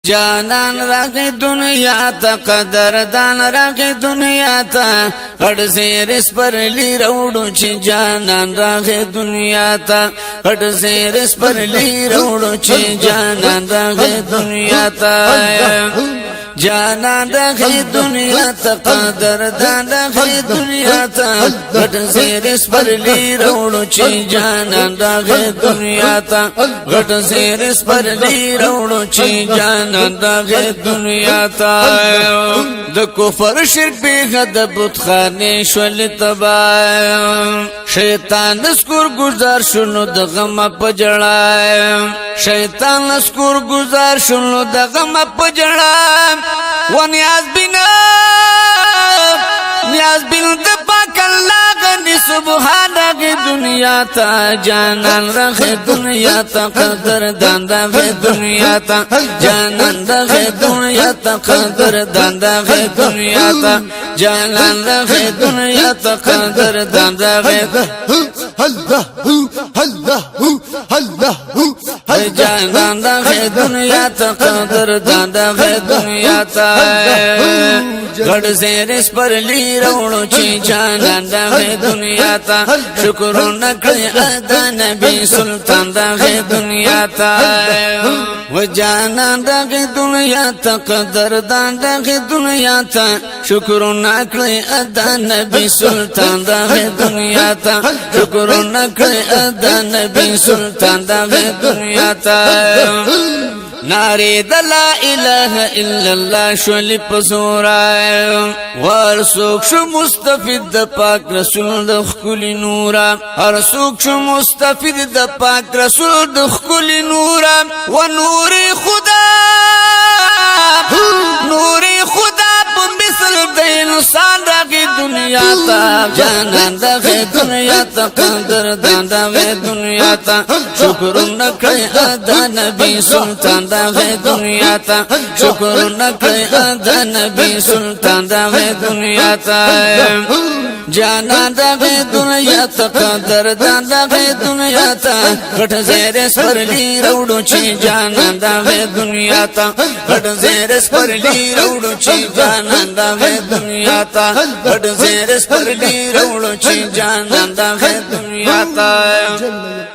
جانان راغی دنیا تا قدردان راغی دنیا تا غټ زیر سپرلی روړو چې جانان راغی دنیا تا غټ زیر سپرلی روړو چې جانان راغی دنیا تا جانان راغی دنیا تا قدردان راغی دنیا تا غټ زیر سپرلی روړو چې جانان راغی دنیا تا غټ زیر سپرلی روړو چې جانان راغی دنیا تا د کفر شرک به د بت خانه شول تبا شیطان نسکور گزار شنو د غم پجړا شیطان نسکور گزار شنو د غم پجړا و نیاز بین د پاک الله غنی سبحانه دنیا تا جانان رغه دنیا تا قدر داندا غه دنیا تا جانان رغه دنیا تا قدر داندا غه دنیا تا جانان رغه دنیا تا قدر داندا غه جانان رغه دنیا تا قدر داندا غه دنیا تا غړ زیر سپرلی روړو چې جانان رغه دنیا تا شکرونه کړی ادا نبی سلطان دغه دنیا تا و جانان دغه دنیا تا قدردان دغه دنیا تا شکرونه کړی ادا نبی سلطان دغه دنیا تا شکرونه کړی ادا نبی سلطان دغه دنیا تا ناری د لا اله الا الله شول پزورا ورسوک شو مستفید د پاک رسول د خلی نورا هر سوک شو مستفید د پاک رسول د خلی نورا و نور خدا مثل د انسان راغی دنیا تا جانان دغه دنیا تا قدر دغه دنیا تا شکرونه کړی ادا نبی سلطان دغه دنیا تا شکرونه کړی ادا نبی سلطان دغه دنیا تا جانان دغه دنیا تا قدر دغه دنیا تا غټ زیر سپرلی روړو چې جانان دغه دنیا تا غټ زیر سپرلی روړو چې جانان دغه دنیا تا غټ زیر سپرلی روړو چې جانان دغه دنیا تا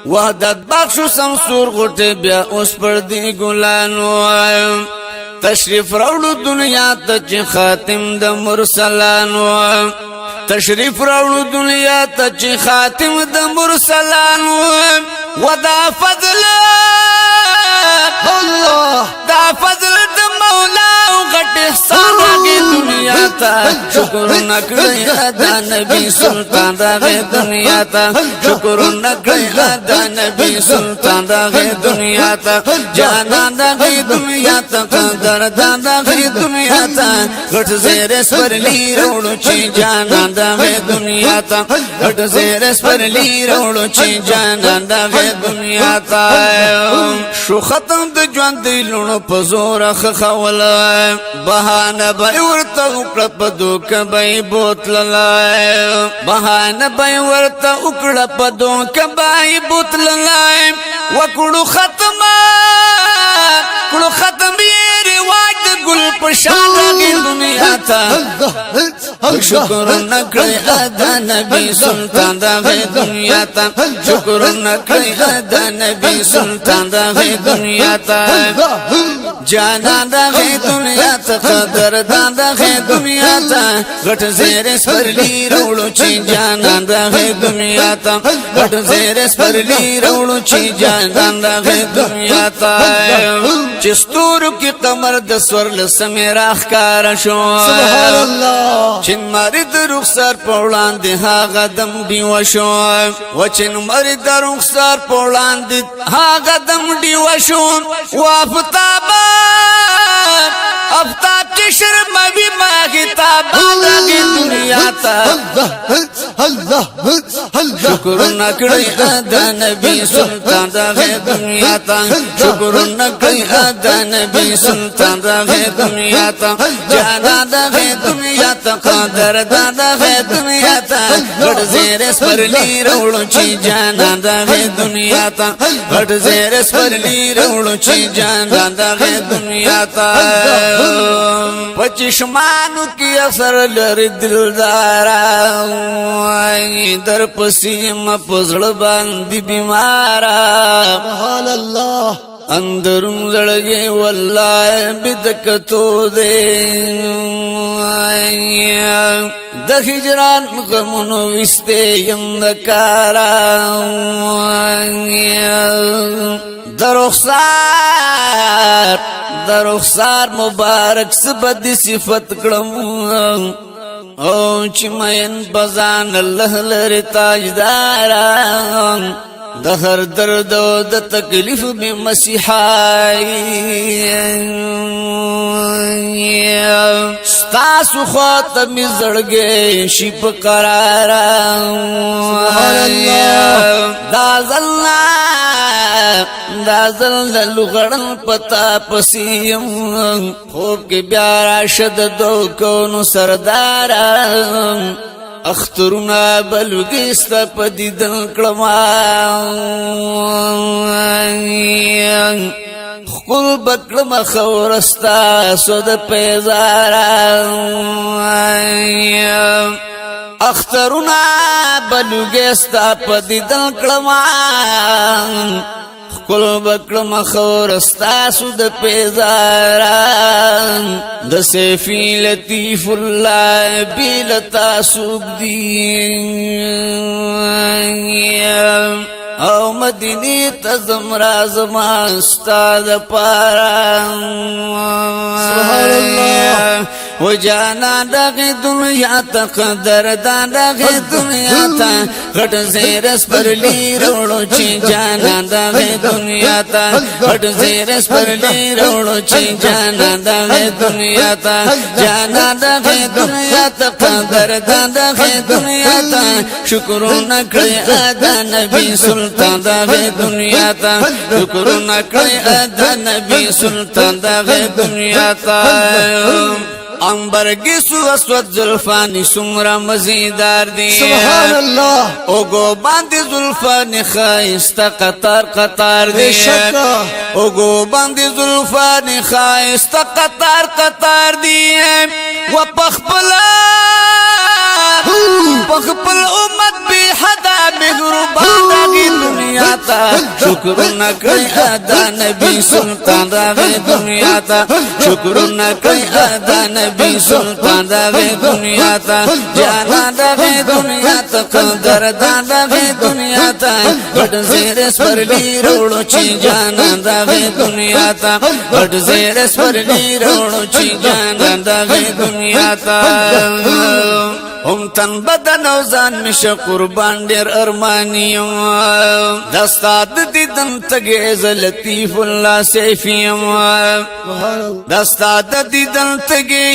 وحدت بخشو سمسور غټه بیا اوس پر دی ګلانو تشریف راوړو دنیا ته چې خاتم د مرسلانو تشریف راوړو دنیا ته چې خاتم د مرسلانو ودا فضل الله دا فضل د مولا او غټ احسان راغی دنیا ته شکرونه کړی ادا نبی سلطان دغه دنیا ته شکرونه کړی ادا نبی سلطان دغه دنیا ته جانان دغه دنیا ته قدر دغه دنیا ته غټ زیر سپرلی روړو چې جانان دغه دنیا ته غټ زیر سپرلی روړو چې جانان دغه دنیا ته شو ختم د ژوند دی لونو په زور خخول بهانه به ورته وکړه په دوکه به بوتللای بهانه به ورته وکړه په دوکه به بوتللای وکړو ختم یې رواج د ګل په شان راغی دنیا ته شکرونه کړی ادا نبی سلطان دغه دنیا ته شکرونه کړی ادا نبی سلطان دغه دنیا ته جانان دغه دنیا ته قدر دغه دنیا ته غټ زیر سپرلی روړو چې جانان دغه دنیا ته غټ زیر سپرلی روړو چې جانان دغه دنیا ته چې ستورو کې قمر د سور لسمه راخکار شو سبحان الله چې مرید رخسار په وړاندې هغه دم دیو شو و چې مرید رخسار په وړاندې هغه دم دیو شو و افتاب چې شرموي ما کتاب دغه دنیا ته شکر نکړی ادا نبی سلطان دغه دنیا ته شکر نکړی ادا نبی سلطان دغه دنیا ته جانا دغه دنیا ته قدر دغه دنیا ته ګډ زیر سپرلی وروړو چې جانا دغه دنیا ته ګډ زیر سپرلی وروړو چې جانا دغه دنیا ته پچشمانو کی اثر لري دلدارا در پسې مپزړ باندې بیمارا سبحان الله اندرم زړګي والله بدکتو دې د هجران غمونو وسته يم کارا درخسار مبارک سبد صفت کړم او چې مین بزان الله لري تاجداران د هر درد او د تکلیف به مسیحای ستاسو خاطر می زړګي شي په قرار سبحان الله دا زل لغړن پتا پسیم خوب کې بیا راشد دو کونو سردار اخترنا بلوګست پدیدن کړما خپل بکړم خورستا سود پیزارا اخترنا بلوګست پدیدن کړما خپل بکړم خورستا سود پیزارا د سیفی لطیف الله بلتا سوق دی او مدینی تزم رازما استاد پارا سبحان الله و جانا دغه دنیا ته قدر دغه دنیا ته غټ زیرس پرلی وروړو چې جانا دغه دنیا ته غټ زیرس پرلی وروړو چې جانا دغه دنیا ته جانا دغه دنیا ته قدر دغه دنیا ته شکر نکړی ادا نبی سلطان دغه دنیا ته شکر نکړی ادا نبی سلطان دغه دنیا ته انبرگی سو اسود زلفانی سمرا مزیدار دی سبحان الله او گو باندی زلفانی خائستا قطار قطار دی او گو باندی زلفانی خائستا قطار قطار دی و پخپل امت بی حدا مہربان داگی دنیا تا شکر نکڑی ادا نبی سلطان داگی دنیا تا شکر نکڑی ادا نبی سلطان داگی دنیا تا جانا داگی دنیا تا قدر داگی دنیا تا بڑ زیر سپرلی روڑو چی جانا داگی دنیا تا بڑ زیر سپرلی روڑو چی جانا داگی دنیا تا هم تن بدن او ځان مشه قربان ډیر ارمانیم دستاد دیدن تګې ز لطیف الله سیفیم دستاد دیدن تګې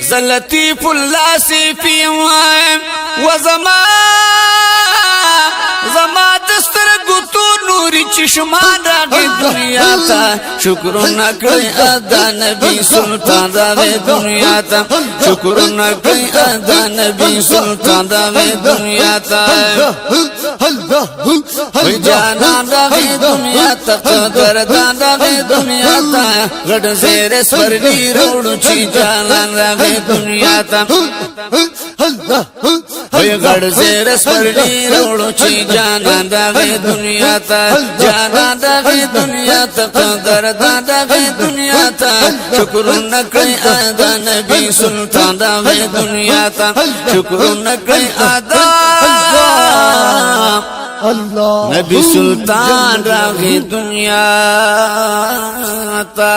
ز لطیف الله سیفیم و زما دستر ګوتو نوري چشمان راغی دنیا تا شکر نکړی ادا نبی سلطان دغه دنیا تا شکر نکړی ادا نبی سلطان دغه دنیا تا وی جانا دغه دنیا تا قدر دغه دنیا تا غډ زیر سپرلی وروړو چې جانان دغه دنیا تا وی غډ زیر سپرلی وروړو چې جانان دغه دنیا تا جانا دغه دنیا تا قدر دغه دنیا تا شکر نکړی ادا نبی سلطان دغه دنیا تا شکر نکړی ادا الله نبی سلطان راغی دنیا تا